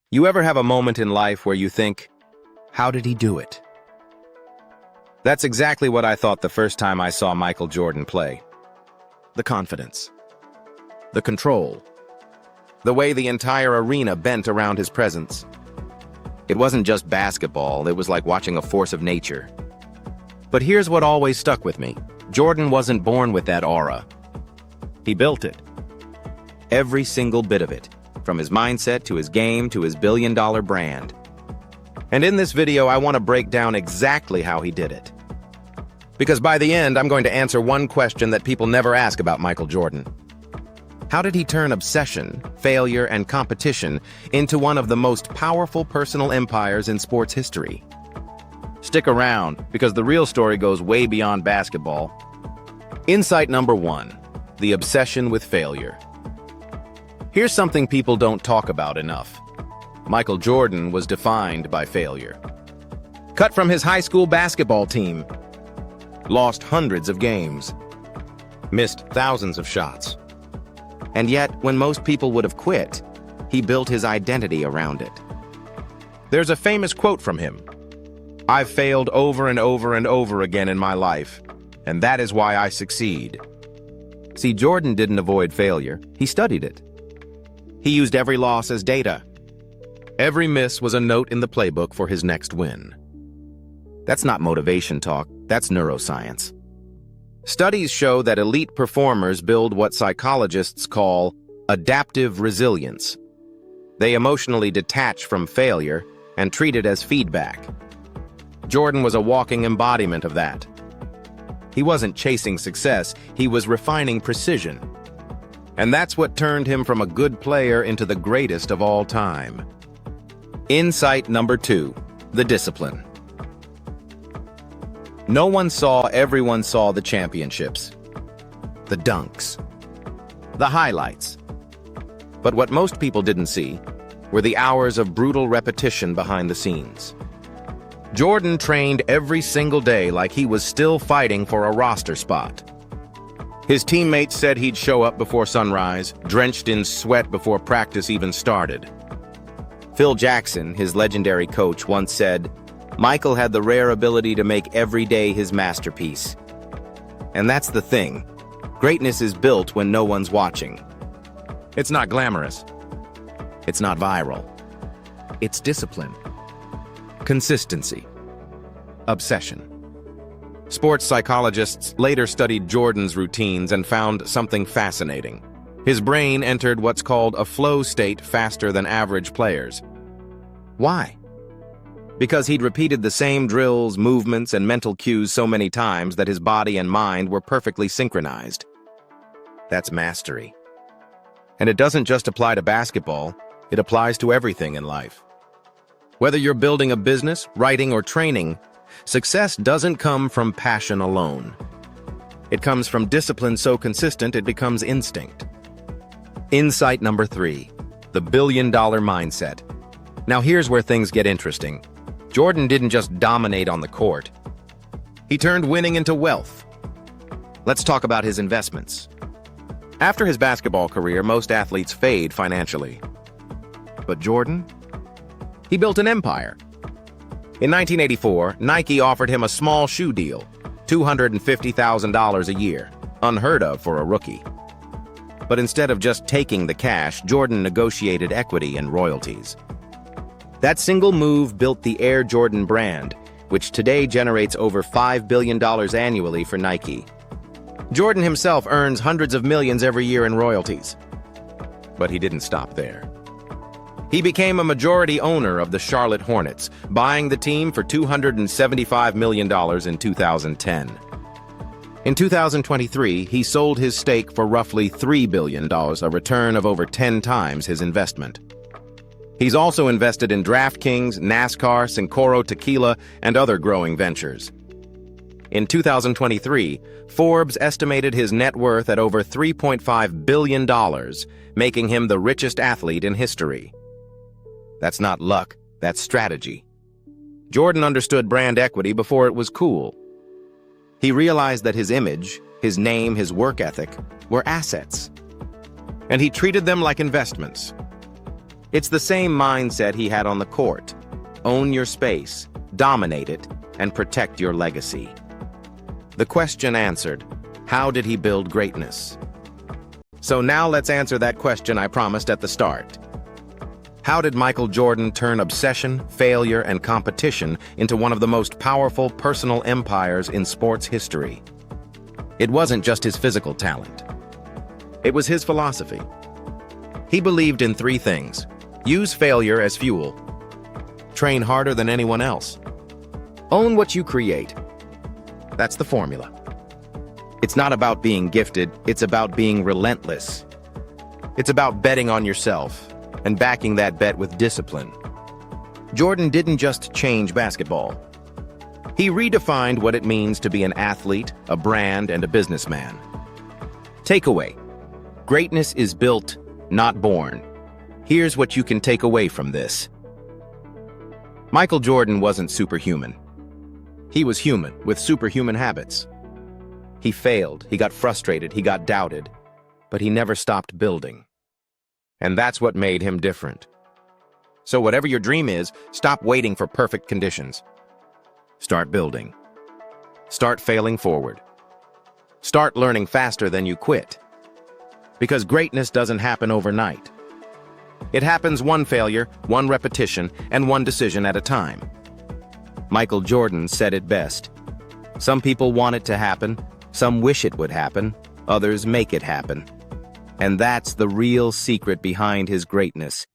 You ever have a moment in life where you think, how did he do it? That's exactly what I thought the first time I saw Michael Jordan play. The confidence. The control. The way the entire arena bent around his presence. It wasn't just basketball, it was like watching a force of nature. But here's what always stuck with me. Jordan wasn't born with that aura. He built it. Every single bit of it. From his mindset to his game to his billion-dollar brand. And in this video, I want to break down exactly how he did it. Because by the end, I'm going to answer one question that people never ask about Michael Jordan. How did he turn obsession, failure, and competition into one of the most powerful personal empires in sports history? Stick around, because the real story goes way beyond basketball. Insight number 1, the obsession with failure. Here's something people don't talk about enough. Michael Jordan was defined by failure. Cut from his high school basketball team. Lost hundreds of games. Missed thousands of shots. And yet, when most people would have quit, he built his identity around it. There's a famous quote from him. "I've failed over and over and over again in my life, and that is why I succeed." See, Jordan didn't avoid failure. He studied it. He used every loss as data. Every miss was a note in the playbook for his next win. That's not motivation talk, that's neuroscience. Studies show that elite performers build what psychologists call adaptive resilience. They emotionally detach from failure and treat it as feedback. Jordan was a walking embodiment of that. He wasn't chasing success, he was refining precision. And that's what turned him from a good player into the greatest of all time. Insight number 2, the discipline. No one saw, everyone saw the championships. The dunks. The highlights. But what most people didn't see were the hours of brutal repetition behind the scenes. Jordan trained every single day like he was still fighting for a roster spot. His teammates said he'd show up before sunrise, drenched in sweat before practice even started. Phil Jackson, his legendary coach, once said, "Michael had the rare ability to make every day his masterpiece." And that's the thing. Greatness is built when no one's watching. It's not glamorous. It's not viral. It's discipline. Consistency. Obsession. Sports psychologists later studied Jordan's routines and found something fascinating. His brain entered what's called a flow state faster than average players. Why? Because he'd repeated the same drills, movements, and mental cues so many times that his body and mind were perfectly synchronized. That's mastery. And it doesn't just apply to basketball, it applies to everything in life. Whether you're building a business, writing, or training, success doesn't come from passion alone. It comes from discipline so consistent it becomes instinct. Insight number 3, the billion-dollar mindset. Now here's where things get interesting. Jordan didn't just dominate on the court. He turned winning into wealth. Let's talk about his investments. After his basketball career, most athletes fade financially. But Jordan? He built an empire. In 1984, Nike offered him a small shoe deal, $250,000 a year, unheard of for a rookie. But instead of just taking the cash, Jordan negotiated equity and royalties. That single move built the Air Jordan brand, which today generates over $5 billion annually for Nike. Jordan himself earns hundreds of millions every year in royalties. But he didn't stop there. He became a majority owner of the Charlotte Hornets, buying the team for $275 million in 2010. In 2023, he sold his stake for roughly $3 billion, a return of over 10 times his investment. He's also invested in DraftKings, NASCAR, Cincoro Tequila, and other growing ventures. In 2023, Forbes estimated his net worth at over $3.5 billion, making him the richest athlete in history. That's not luck, that's strategy. Jordan understood brand equity before it was cool. He realized that his image, his name, his work ethic were assets. And he treated them like investments. It's the same mindset he had on the court. Own your space, dominate it, and protect your legacy. The question answered, how did he build greatness? So now let's answer that question I promised at the start. How did Michael Jordan turn obsession, failure, and competition into one of the most powerful personal empires in sports history? It wasn't just his physical talent. It was his philosophy. He believed in three things: use failure as fuel, train harder than anyone else, own what you create. That's the formula. It's not about being gifted, it's about being relentless. It's about betting on yourself and backing that bet with discipline. Jordan didn't just change basketball. He redefined what it means to be an athlete, a brand, and a businessman. Takeaway: greatness is built, not born. Here's what you can take away from this. Michael Jordan wasn't superhuman. He was human with superhuman habits. He failed, he got frustrated, he got doubted, but he never stopped building. And that's what made him different. So whatever your dream is, stop waiting for perfect conditions. Start building. Start failing forward. Start learning faster than you quit. Because greatness doesn't happen overnight. It happens one failure, one repetition, and one decision at a time. Michael Jordan said it best. Some people want it to happen, some wish it would happen, others make it happen. And that's the real secret behind his greatness.